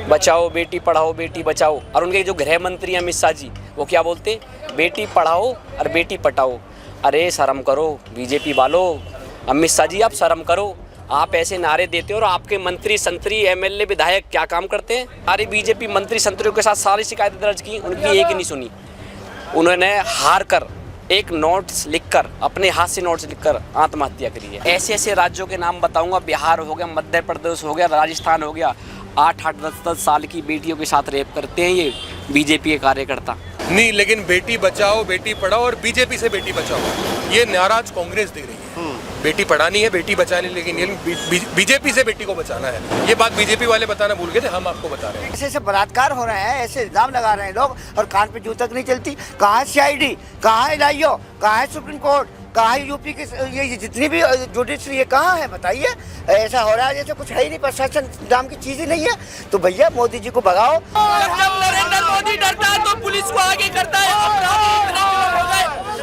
बचाओ, बेटी पढ़ाओ, बेटी बचाओ। और उनके जो गृह मंत्री अमित शाह जी, वो क्या बोलते, बेटी पढ़ाओ और बेटी पटाओ। अरे शर्म करो बीजेपी वालों, अमित शाह जी आप शर्म करो। आप ऐसे नारे देते हो और आपके मंत्री संतरी एमएलए विधायक क्या काम करते हैं? सारे बीजेपी मंत्री संतरियों के साथ सारी शिकायतें दर्ज की, उनकी एक ही नहीं सुनी। उन्होंने हार कर एक नोट्स लिखकर, अपने हाथ से नोट्स लिखकर आत्महत्या करी है। ऐसे ऐसे राज्यों के नाम बताऊंगा, बिहार हो गया, मध्य प्रदेश हो गया, राजस्थान हो गया। 8-8, 10-10 साल की बेटियों के साथ रेप करते हैं ये बीजेपी के कार्यकर्ता। नहीं, लेकिन बेटी बचाओ बेटी पढ़ाओ और बीजेपी से बेटी बचाओ, ये नाराज कांग्रेस दे रही है। बेटी पढ़ानी है, बेटी बचानी, लेकिन ये बीजेपी से बेटी को बचाना है। ये बात बीजेपी वाले बताना भूल गए थे, हम आपको बता रहे हैं। ऐसे ऐसे बलात्कार हो रहे हैं, ऐसे इल्जाम लगा रहे हैं लोग, और कान पे जू तक नहीं चलती। कहाँ है सीआईडी, कहाँ है एनआईओ, कहाँ है सुप्रीम कोर्ट, कहाँ है यूपी की ये जितनी भी जुडिशरी है, कहाँ है बताइए? ऐसा हो रहा है जैसे कुछ है ही नहीं, प्रशासन नाम की चीज ही नहीं है। तो भैया मोदी जी को भगाओ। जब नरेंद्र मोदी डरता है तो पुलिस को आगे करता है।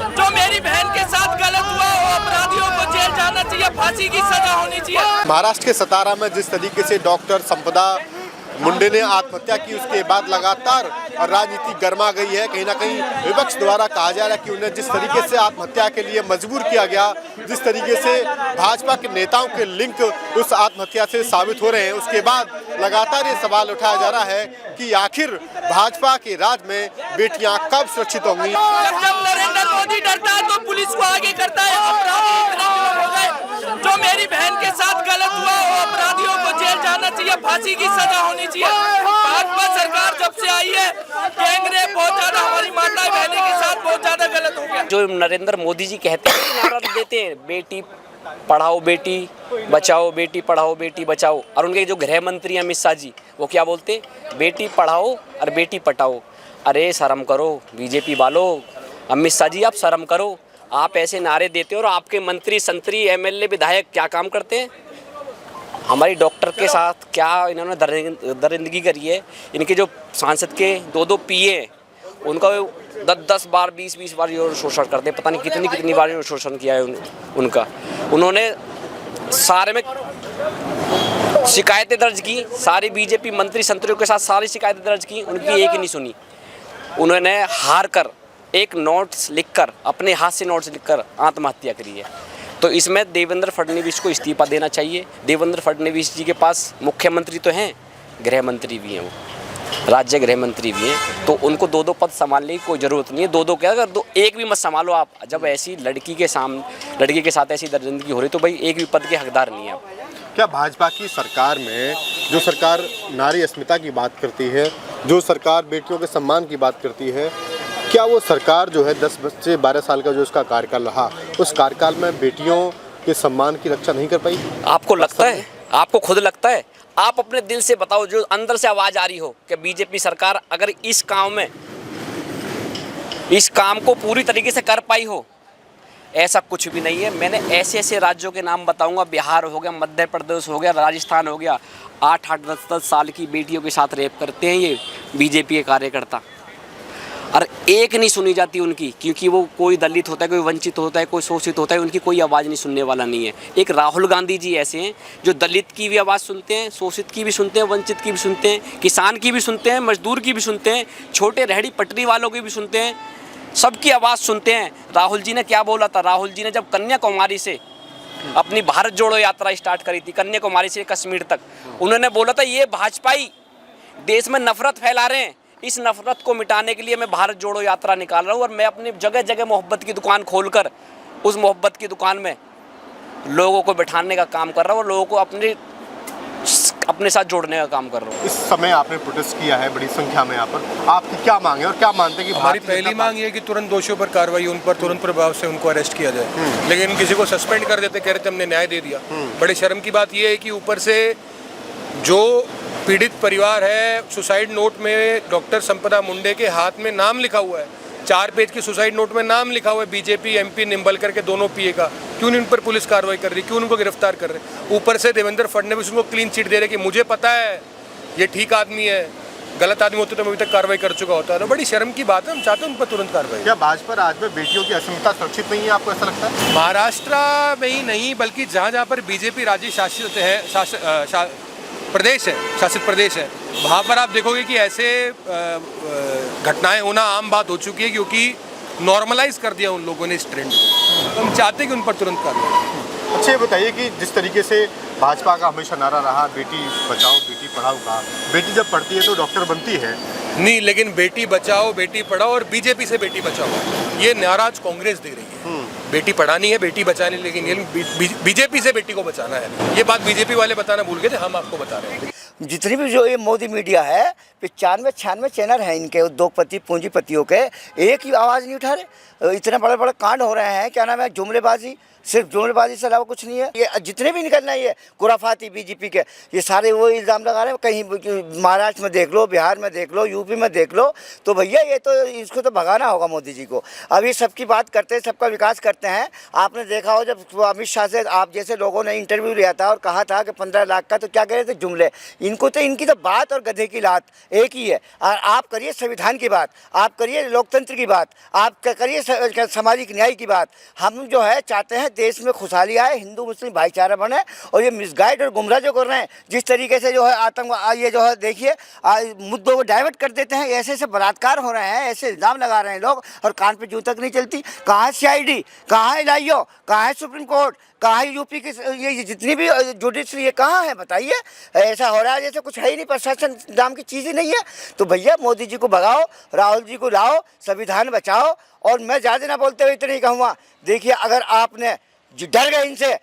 जो मेरी बहन के साथ गलत हुआ, वो अपराधियों को जेल जाना चाहिए, फांसी की सजा होनी चाहिए। महाराष्ट्र के सतारा में जिस तरीके से डॉक्टर संपदा मुंडे ने आत्महत्या की, उसके बाद लगातार राजनीति गर्मा गई है। कहीं ना कहीं विपक्ष द्वारा कहा जा रहा है कि उन्हें जिस तरीके से आत्महत्या के लिए मजबूर किया गया, जिस तरीके से भाजपा के नेताओं के लिंक उस आत्महत्या से साबित हो रहे हैं, उसके बाद लगातार ये सवाल उठाया जा रहा है कि आखिर भाजपा के राज में बेटियां कब सुरक्षित होंगी। जब नरेंद्र मोदी डरता है तो पुलिस को आगे करता है। जो मेरी बहन के साथ गलत हुआ, वो अपराधियों को जेल जाना चाहिए, फांसी की सजा होनी चाहिए। भाजपा सरकार जब से आई है, गैंग रेप बहुत ज्यादा हमारी माता बहनों के साथ बहुत ज्यादा गलत हो गया। जो नरेंद्र मोदी जी कहते हैं, नारा देते हैं, बेटी पढ़ाओ बेटी बचाओ, बेटी पढ़ाओ बेटी बचाओ। और उनके जो गृह मंत्री अमित शाह जी, वो क्या बोलते, बेटी पढ़ाओ और बेटी पटाओ। अरे शर्म करो बीजेपी वालों, अमित शाह जी आप शर्म करो। आप ऐसे नारे देते हो और आपके मंत्री संतरी एमएलए विधायक क्या काम करते हैं? हमारी डॉक्टर के साथ क्या इन्होंने दरिंदगी करी है। इनके जो सांसद के 2-2 पीए हैं, उनका 10-10 बार 20-20 बार ये शोषण करते हैं, पता नहीं कितनी बार ये शोषण किया है उनका। उन्होंने सारे में शिकायतें दर्ज की, सारे बीजेपी मंत्री संतरियों के साथ सारी शिकायतें दर्ज की, उनकी एक ही नहीं सुनी। उन्होंने हार कर एक नोट्स लिखकर, अपने हाथ से नोट्स लिखकर आत्महत्या करी है। तो इसमें देवेंद्र फडणवीस को इस्तीफा देना चाहिए। देवेंद्र फडणवीस जी के पास मुख्यमंत्री तो हैं, गृह मंत्री भी हैं, वो राज्य गृह मंत्री भी हैं, तो उनको 2-2 पद संभालने की कोई ज़रूरत नहीं है। 2-2 क्या, अगर एक भी मत संभालो आप। जब ऐसी लड़की के साथ ऐसी दरिंदगी हो रही, तो भाई एक भी पद के हकदार नहीं है आप। क्या भाजपा की सरकार में, जो सरकार नारी अस्मिता की बात करती है, जो सरकार बेटियों के सम्मान की बात करती है, क्या वो सरकार जो है 10 से 12 साल का जो उसका कार्यकाल रहा, उस कार्यकाल में बेटियों के सम्मान की रक्षा नहीं कर पाई? आपको लगता है, आपको खुद लगता है? आप अपने दिल से बताओ, जो अंदर से आवाज़ आ रही हो कि बीजेपी सरकार अगर इस काम को पूरी तरीके से कर पाई हो। ऐसा कुछ भी नहीं है। मैंने ऐसे ऐसे राज्यों के नाम बताऊंगा, बिहार हो गया, मध्य प्रदेश हो गया, राजस्थान हो गया। 8-8, 10-10 साल की बेटियों के साथ रेप करते हैं ये बीजेपी के कार्यकर्ता, और एक नहीं सुनी जाती उनकी, क्योंकि वो कोई दलित होता है, कोई वंचित होता है, कोई शोषित होता है, उनकी कोई आवाज़ नहीं सुनने वाला नहीं है। एक राहुल गांधी जी ऐसे हैं जो दलित की भी आवाज़ सुनते हैं, शोषित की भी सुनते हैं, वंचित की भी सुनते हैं, किसान की भी सुनते हैं, मजदूर की भी सुनते हैं, छोटे रेहड़ी पटरी वालों की भी सुनते हैं, सबकी आवाज़ सुनते हैं। राहुल जी ने क्या बोला था? राहुल जी ने जब कन्याकुमारी से अपनी भारत जोड़ो यात्रा स्टार्ट करी थी, कन्याकुमारी से कश्मीर तक, उन्होंने बोला था ये भाजपाई देश में नफरत फैला रहे हैं, इस नफरत को मिटाने के लिए मैं भारत जोड़ो यात्रा निकाल रहा हूँ, और मैं अपनी जगह जगह मोहब्बत की दुकान खोलकर उस मोहब्बत की दुकान में लोगों को बिठाने का काम कर रहा हूँ और लोगों को अपने साथ जोड़ने का काम कर रहा हूँ। इस समय आपने प्रोटेस्ट किया है बड़ी संख्या में, यहाँ पर आपकी क्या मांग है और क्या मानते हैं कि हमारी पहली मांग ये है कि तुरंत दोषियों पर कार्रवाई, उन पर तुरंत प्रभाव से उनको अरेस्ट किया जाए। लेकिन किसी को सस्पेंड कर देते, कह रहे थे हमने न्याय दे दिया। बड़े शर्म की बात यह है कि ऊपर से जो पीड़ित परिवार है, सुसाइड नोट में डॉक्टर संपदा मुंडे के हाथ में नाम लिखा हुआ है, 4 पेज की सुसाइड नोट में नाम लिखा हुआ है बीजेपी एमपी निम्बलकर के दोनों पीए का। क्यों नहीं उन पर पुलिस कार्रवाई कर रही, क्यों उनको गिरफ्तार कर रहे? ऊपर से देवेंद्र फडणवीस उनको क्लीन चिट दे रहे कि मुझे पता है ये ठीक आदमी है, गलत आदमी होते तो मैं अभी तक कार्रवाई कर चुका होता है। तो बड़ी शर्म की बात है, हम चाहते हैं उन पर तुरंत कार्रवाई। क्या भाजपा राज्य में बेटियों की अस्मिता सुरक्षित नहीं है, आपको ऐसा लगता है? महाराष्ट्र में ही नहीं, बल्कि जहाँ जहाँ पर बीजेपी राज्य शासित है, प्रदेश है, शासित प्रदेश है, वहाँ पर आप देखोगे कि ऐसे घटनाएं होना आम बात हो चुकी है, क्योंकि नॉर्मलाइज कर दिया उन लोगों ने इस ट्रेंड को। तो हम चाहते हैं कि उन पर तुरंत कार्रवाई। अच्छा ये बताइए कि जिस तरीके से भाजपा का हमेशा नारा रहा बेटी बचाओ बेटी पढ़ाओ का, बेटी जब पढ़ती है तो डॉक्टर बनती है नहीं, लेकिन बेटी बचाओ बेटी पढ़ाओ और बीजेपी से बेटी बचाओ, ये नाराज कांग्रेस दे रही है। बेटी पढ़ानी है, बेटी बचानी, लेकिन ये बीजेपी से बेटी को बचाना है। ये बात बीजेपी वाले बताना भूल गए थे, हम आपको बता रहे हैं। जितनी भी जो ये मोदी मीडिया है, 95-96 चैनल हैं इनके उद्योगपति पूंजीपतियों के, एक ही आवाज़ नहीं उठा रहे। इतने बड़े बड़े कांड हो रहे हैं, क्या नाम है, जुमलेबाजी, सिर्फ जुमलेबाजी से अलावा कुछ नहीं है। ये जितने भी निकल रहे हैं ये खुराफाती बीजेपी के, ये सारे वो इल्ज़ाम लगा रहे हैं। कहीं महाराष्ट्र में देख लो, बिहार में देख लो, यूपी में देख लो, तो भैया ये तो इसको तो भगाना होगा मोदी जी को। अब ये सबकी बात करते हैं, सबका विकास करते हैं। आपने देखा हो जब अमित शाह से आप जैसे लोगों ने इंटरव्यू लिया था और कहा था कि 15 लाख का, तो क्या कह रहे थे, जुमले। इनको तो इनकी तो बात और गधे की लात एक ही है। और आप करिए संविधान की बात, आप करिए लोकतंत्र की बात, आप करिए सामाजिक न्याय की बात। हम जो है चाहते हैं देश में खुशहाली आए, हिंदू मुस्लिम भाईचारा बने। और ये मिसगाइड और गुमराह जो कर रहे हैं, जिस तरीके से जो है आतंक, ये जो है देखिए मुद्दों को डाइवर्ट कर देते हैं। ऐसे ऐसे बलात्कार हो रहे हैं, ऐसे इल्ज़ाम लगा रहे हैं लोग, और कान पे जूं तक नहीं चलती। कहाँ है CID, कहाँ है लाइयो, कहाँ है सुप्रीम कोर्ट, कहाँ है यूपी की ये जितनी भी जुडिशरी है, कहाँ है बताइए। ऐसा हो रहा है जैसे कुछ है ही नहीं, प्रशासन नाम की चीज़ ही नहीं है। तो भैया मोदी जी को भगाओ, राहुल जी को लाओ, संविधान बचाओ। और मैं ज़्यादा ना बोलते हुए इतना ही कहूँगा, देखिए अगर आपने जो डर गए इनसे,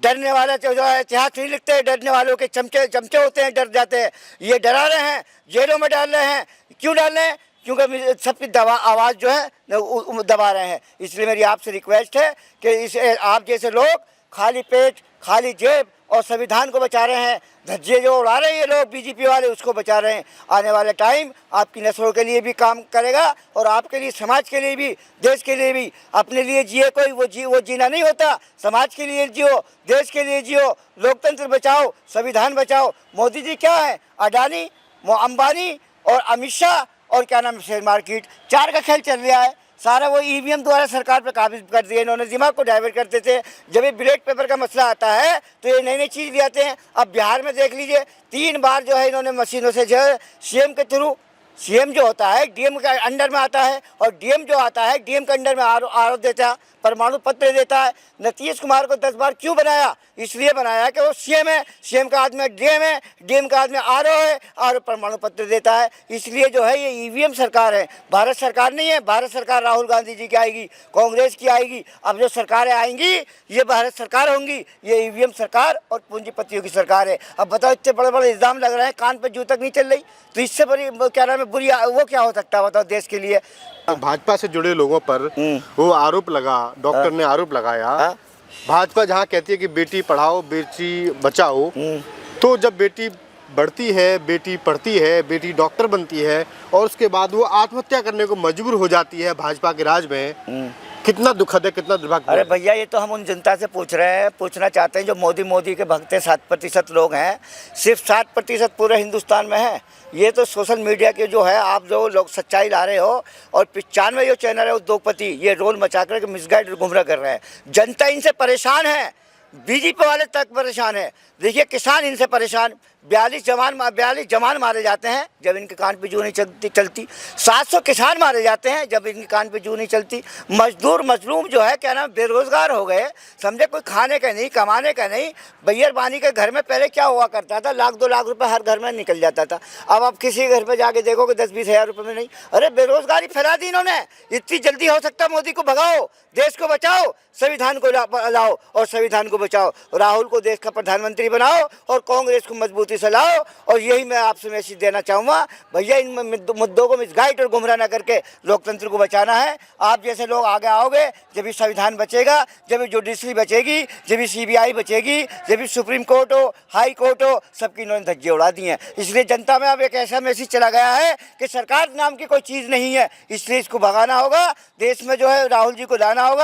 डरने वाला जो है इतिहास नहीं लिखते हैं, डरने वालों के चमचे होते हैं, डर जाते हैं। ये डरा रहे हैं, जेलों में डाल रहे हैं। क्यों डाल रहे हैं? क्योंकि सबकी आवाज़ जो है दबा रहे हैं। इसलिए मेरी आपसे रिक्वेस्ट है कि इसे आप जैसे लोग खाली पेट, खाली जेब और संविधान को बचा रहे हैं, धज्जे जो उड़ा रहे हैं ये लोग बीजेपी वाले, उसको बचा रहे हैं। आने वाले टाइम आपकी नस्लों के लिए भी काम करेगा, और आपके लिए, समाज के लिए भी, देश के लिए भी। अपने लिए जिए कोई, वो जीना नहीं होता। समाज के लिए जियो, देश के लिए जियो, लोकतंत्र बचाओ, संविधान बचाओ। मोदी जी क्या है, अडानी, अंबानी और अमित शाह और क्या नाम, शेयर मार्केट, 4 का खेल चल रहा है। सारा वो EVM द्वारा सरकार पर काबिज कर दिए इन्होंने, दिमाग को डाइवर्ट करते थे। जब ये बैलेट पेपर का मसला आता है तो ये नई नई चीज़ ले आते हैं। अब बिहार में देख लीजिए, 3 बार जो है इन्होंने मशीनों से जो है CM के थ्रू, CM जो होता है DM के अंडर में आता है, और DM जो आता है DM के अंडर में आरोप देता है, परमाणु पत्र देता है। नीतीश कुमार को 10 बार क्यों बनाया? इसलिए बनाया कि वो CM है, CM का आदमी DM है, DM का आदमी RO है, और परमाणु पत्र देता है। इसलिए जो है ये EVM सरकार है, भारत सरकार नहीं है। भारत सरकार राहुल गांधी जी की आएगी, कांग्रेस की आएगी। अब जो सरकारें आएंगी ये भारत सरकार होंगी, ये EVM सरकार और पूंजीपतियों की सरकार है। अब बताओ, इतने बड़े बड़े इल्ज़ाम लग रहे हैं, कान पर जूं तक नहीं चल रही, तो इससे बड़ी क्या नाम है, बुरी वो क्या हो सकता है बताओ देश के लिए। भाजपा से जुड़े लोगों पर वो आरोप लगा, डॉक्टर ने आरोप लगाया, भाजपा जहाँ कहती है कि बेटी पढ़ाओ बेटी बचाओ, तो जब बेटी बढ़ती है, बेटी पढ़ती है, बेटी डॉक्टर बनती है, और उसके बाद वो आत्महत्या करने को मजबूर हो जाती है भाजपा के राज में, कितना दुखद है, कितना दुर्भाग्य। अरे भैया, ये तो हम उन जनता से पूछना चाहते हैं जो मोदी के भक्त 7% लोग हैं। सिर्फ 7% पूरे हिंदुस्तान में है। ये तो सोशल मीडिया के जो है, आप जो लोग सच्चाई ला रहे हो, और 95 जो चैनल है उद्योगपति, ये रोल मचा कर मिसगाइड और गुमराह कर रहे हैं। जनता इनसे परेशान है, बीजेपी वाले तक परेशान है। देखिए किसान इनसे परेशान, 42 जवान मारे जाते हैं जब इनके कान पे जूं नहीं चलती। 700 किसान मारे जाते हैं जब इनके कान पे जूं नहीं चलती। मजदूर मजलूम जो है क्या नाम, बेरोजगार हो गए, समझे, कोई खाने का नहीं, कमाने का नहीं। भैया बानी के घर में पहले क्या हुआ करता था, 1-2 लाख रुपए हर घर में निकल जाता था। अब आप किसी घर पे जाके देखोगे 10-20 हज़ार रुपये में नहीं। अरे बेरोजगारी फैला दी इन्होंने। इतनी जल्दी हो सकता मोदी को भगाओ, देश को बचाओ, संविधान को लाओ और संविधान को बचाओ। राहुल को देश का प्रधानमंत्री बनाओ और कांग्रेस को मजबूती से लाओ। और यही मैं आपसे मैसेज देना चाहूँगा, भैया इन मुद्दों को मिसगाइड और गुमराह न करके लोकतंत्र को बचाना है। आप जैसे लोग आगे आओगे, जब भी संविधान बचेगा, जब भी जुडिशरी बचेगी, जब भी CBI बचेगी, जब भी सुप्रीम कोर्ट हो, हाई कोर्ट हो, सबकी इन्होंने धज्जे उड़ा दिए हैं। इसलिए जनता में अब एक ऐसा मैसेज चला गया है कि सरकार नाम की कोई चीज़ नहीं है। इसलिए इसको भगाना होगा, देश में जो है राहुल जी को लाना होगा।